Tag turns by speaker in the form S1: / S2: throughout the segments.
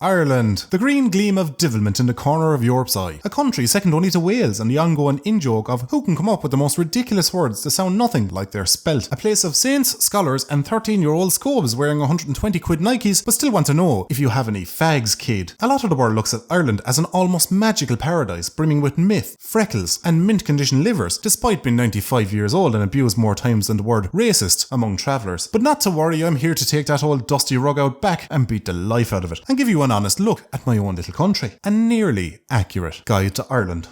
S1: Ireland, the green gleam of devilment in the corner of Europe's eye. A country second only to Wales and the ongoing in-joke of who can come up with the most ridiculous words to sound nothing like they're spelt. A place of saints, scholars and 13-year-old scobes wearing 120 quid Nikes but still want to know if you have any fags, kid. A lot of the world looks at Ireland as an almost magical paradise brimming with myth, freckles and mint-conditioned livers, despite being 95 years old and abused more times than the word racist among travellers. But not to worry, I'm here to take that old dusty rug out back and beat the life out of it and give you an honest look at my own little country. A nearly accurate guide to Ireland.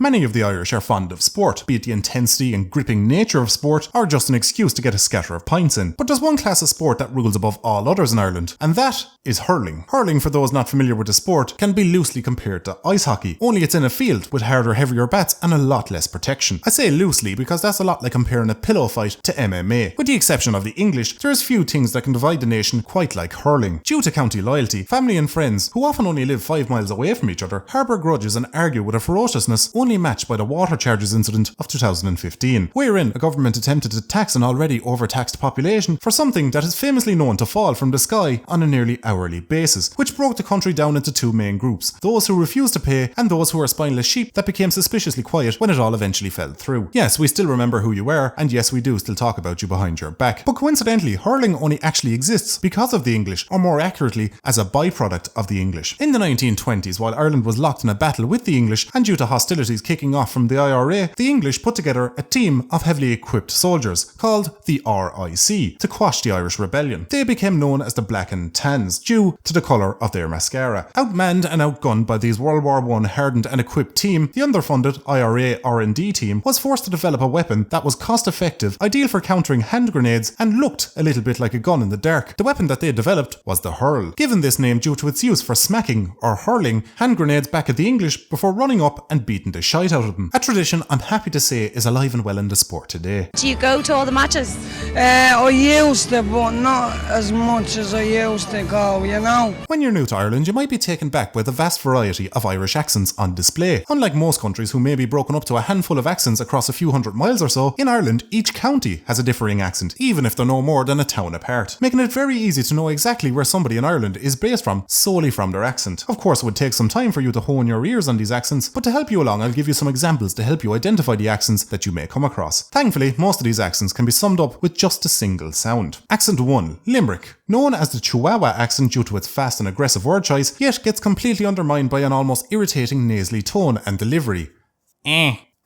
S1: Many of the Irish are fond of sport, be it the intensity and gripping nature of sport or just an excuse to get a scatter of pints in. But there's one class of sport that rules above all others in Ireland, and that is hurling. Hurling, for those not familiar with the sport, can be loosely compared to ice hockey, only it's in a field with harder, heavier bats and a lot less protection. I say loosely because that's a lot like comparing a pillow fight to MMA. With the exception of the English, there's few things that can divide the nation quite like hurling. Due to county loyalty, family and friends, who often only live 5 miles away from each other, harbour grudges and argue with a ferociousness only matched by the water charges incident of 2015, wherein a government attempted to tax an already overtaxed population for something that is famously known to fall from the sky on a nearly hourly basis, which broke the country down into two main groups: those who refused to pay and those who were spineless sheep that became suspiciously quiet when it all eventually fell through. Yes, we still remember who you were, and yes, we do still talk about you behind your back. But coincidentally, hurling only actually exists because of the English, or more accurately, as a byproduct of the English. In the 1920s, while Ireland was locked in a battle with the English, and due to hostilities kicking off from the IRA, the English put together a team of heavily equipped soldiers, called the RIC, to quash the Irish rebellion. They became known as the Black and Tans, due to the colour of their mascara. Outmanned and outgunned by these World War I hardened and equipped team, the underfunded IRA R&D team was forced to develop a weapon that was cost effective, ideal for countering hand grenades, and looked a little bit like a gun in the dark. The weapon that they developed was the hurl, given this name due to its use for smacking or hurling hand grenades back at the English before running up and beating the shite out of them. A tradition I'm happy to say is alive and well in the sport today.
S2: Do you go to all the matches?
S3: I used to, but not as much as I used to go, you know.
S1: When you're new to Ireland, you might be taken back by the vast variety of Irish accents on display. Unlike most countries who may be broken up to a handful of accents across a few hundred miles or so, in Ireland, each county has a differing accent, even if they're no more than a town apart, making it very easy to know exactly where somebody in Ireland is based from solely from their accent. Of course, it would take some time for you to hone your ears on these accents, but to help you along, I'll give you some examples to help you identify the accents that you may come across. Thankfully, most of these accents can be summed up with just a single sound. Accent 1. Limerick. Known as the Chihuahua accent due to its fast and aggressive word choice, yet gets completely undermined by an almost irritating nasally tone and delivery.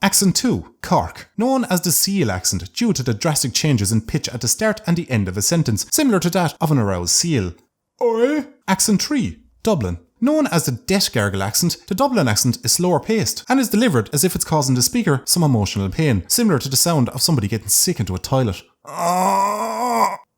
S1: Accent 2. Cork. Known as the seal accent due to the drastic changes in pitch at the start and the end of a sentence, similar to that of an aroused seal. Oi. Accent 3. Dublin. Known as the death gargle accent, the Dublin accent is slower paced and is delivered as if it's causing the speaker some emotional pain, similar to the sound of somebody getting sick into a toilet.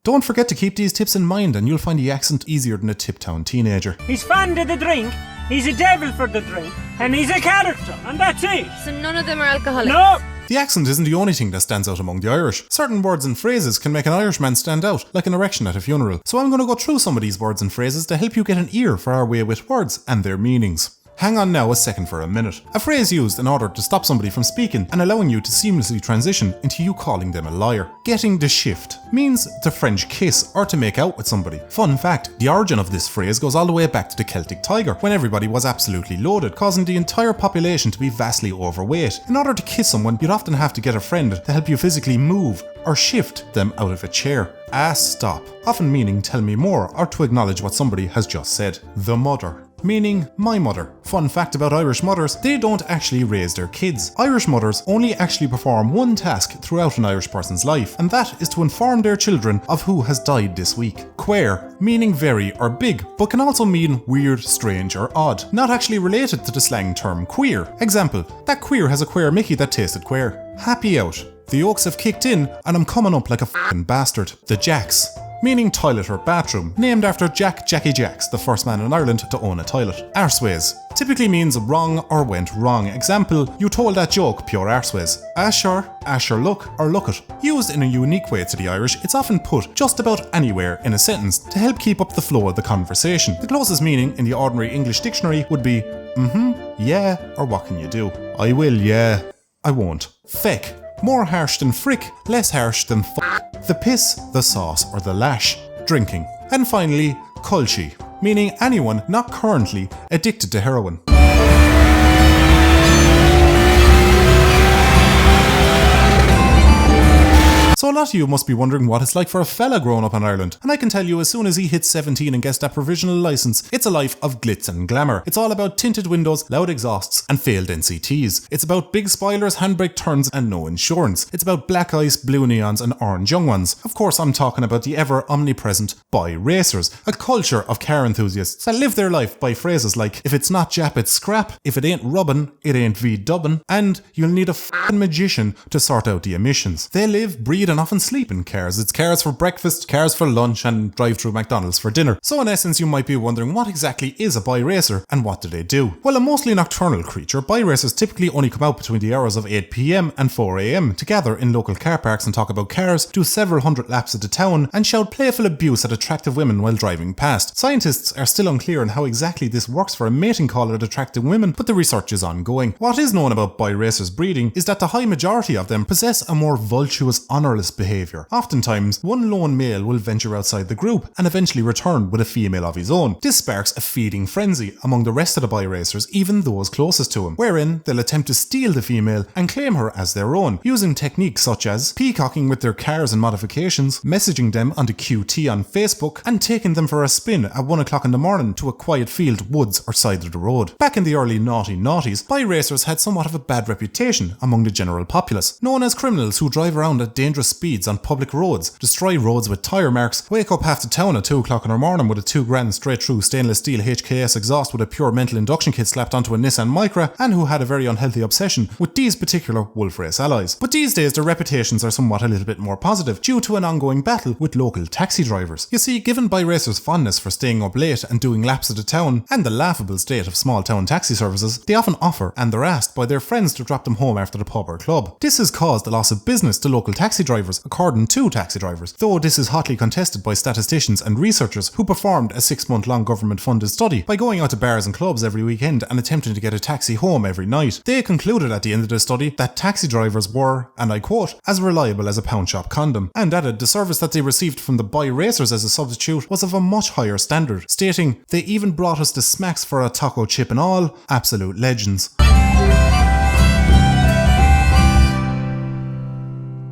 S1: Don't forget to keep these tips in mind and you'll find the accent easier than a Tiptown teenager.
S4: He's fond of the drink, he's a devil for the drink, and he's a character, and that's it.
S2: So none of them are alcoholics?
S4: No!
S1: The accent isn't the only thing that stands out among the Irish. Certain words and phrases can make an Irishman stand out, like an erection at a funeral. So I'm going to go through some of these words and phrases to help you get an ear for our way with words and their meanings. Hang on now a second for a minute. A phrase used in order to stop somebody from speaking and allowing you to seamlessly transition into you calling them a liar. Getting the shift means to French kiss or to make out with somebody. Fun fact, the origin of this phrase goes all the way back to the Celtic Tiger, when everybody was absolutely loaded, causing the entire population to be vastly overweight. In order to kiss someone, you'd often have to get a friend to help you physically move or shift them out of a chair. Stop, often meaning tell me more or to acknowledge what somebody has just said. The mother, meaning my mother. Fun fact about Irish mothers, they don't actually raise their kids. Irish mothers only actually perform one task throughout an Irish person's life, and that is to inform their children of who has died this week. Queer, meaning very or big, but can also mean weird, strange or odd, not actually related to the slang term queer. Example, that queer has a queer Mickey that tasted queer. Happy out. The yolks have kicked in and I'm coming up like a f***ing bastard. The Jacks, meaning toilet or bathroom, named after Jackie Jacks, the first man in Ireland to own a toilet. Arseways typically means wrong or went wrong. Example, you told that joke, pure arseways. Asher look, or look it. Used in a unique way to the Irish, it's often put just about anywhere in a sentence to help keep up the flow of the conversation. The closest meaning in the ordinary English dictionary would be yeah, or what can you do? I will, yeah. I won't. Feck, More harsh than frick, less harsh than fuck. The piss, the sauce, or the lash. Drinking. And finally, culchi, meaning anyone not currently addicted to heroin. So a lot of you must be wondering what it's like for a fella growing up in Ireland, and I can tell you as soon as he hits 17 and gets that provisional licence, it's a life of glitz and glamour. It's all about tinted windows, loud exhausts and failed NCTs. It's about big spoilers, handbrake turns and no insurance. It's about black ice, blue neons and orange young ones. Of course I'm talking about the ever omnipresent boy racers, a culture of car enthusiasts that live their life by phrases like if it's not Jap it's scrap, if it ain't rubbin, it ain't V-dubbin, and you'll need a f***ing magician to sort out the emissions. They live, breed and often sleep in cars. It's cars for breakfast, cars for lunch and drive-through McDonald's for dinner. So in essence you might be wondering what exactly is a boy racer and what do they do? Well, a mostly nocturnal creature, boy racers typically only come out between the hours of 8 PM and 4 AM to gather in local car parks and talk about cars, do several hundred laps of the town and shout playful abuse at attractive women while driving past. Scientists are still unclear on how exactly this works for a mating call at attractive women, but the research is ongoing. What is known about boy racers breeding is that the high majority of them possess a more vultuous, honourless behaviour. Oftentimes, one lone male will venture outside the group and eventually return with a female of his own. This sparks a feeding frenzy among the rest of the boy racers, even those closest to him, wherein they'll attempt to steal the female and claim her as their own, using techniques such as peacocking with their cars and modifications, messaging them on the QT on Facebook, and taking them for a spin at 1 o'clock in the morning to a quiet field, woods or side of the road. Back in the early naughty noughties, boy racers had somewhat of a bad reputation among the general populace, known as criminals who drive around at dangerous speeds on public roads, destroy roads with tyre marks, wake up half the town at 2 o'clock in the morning with a 2 grand straight through stainless steel HKS exhaust with a pure mental induction kit slapped onto a Nissan Micra, and who had a very unhealthy obsession with these particular wolf race allies. But these days their reputations are somewhat a little bit more positive due to an ongoing battle with local taxi drivers. You see, given boy racers' fondness for staying up late and doing laps of the town and the laughable state of small town taxi services, they often offer and they're asked by their friends to drop them home after the pub or club. This has caused a loss of business to local taxi drivers, according to taxi drivers, though this is hotly contested by statisticians and researchers who performed a 6-month-long government-funded study by going out to bars and clubs every weekend and attempting to get a taxi home every night. They concluded at the end of the study that taxi drivers were, and I quote, as reliable as a pound shop condom, and added the service that they received from the boy racers as a substitute was of a much higher standard, stating, "They even brought us the smacks for a taco chip and all, absolute legends."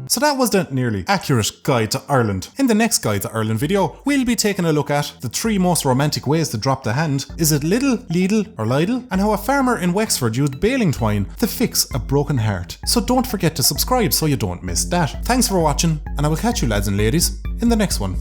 S1: So that was the nearly accurate guide to Ireland. In the next Guide to Ireland video, we'll be taking a look at the 3 most romantic ways to drop the hand. Is it Lidl, Lidl or Lidl? And how a farmer in Wexford used baling twine to fix a broken heart. So don't forget to subscribe so you don't miss that. Thanks for watching, and I will catch you lads and ladies in the next one.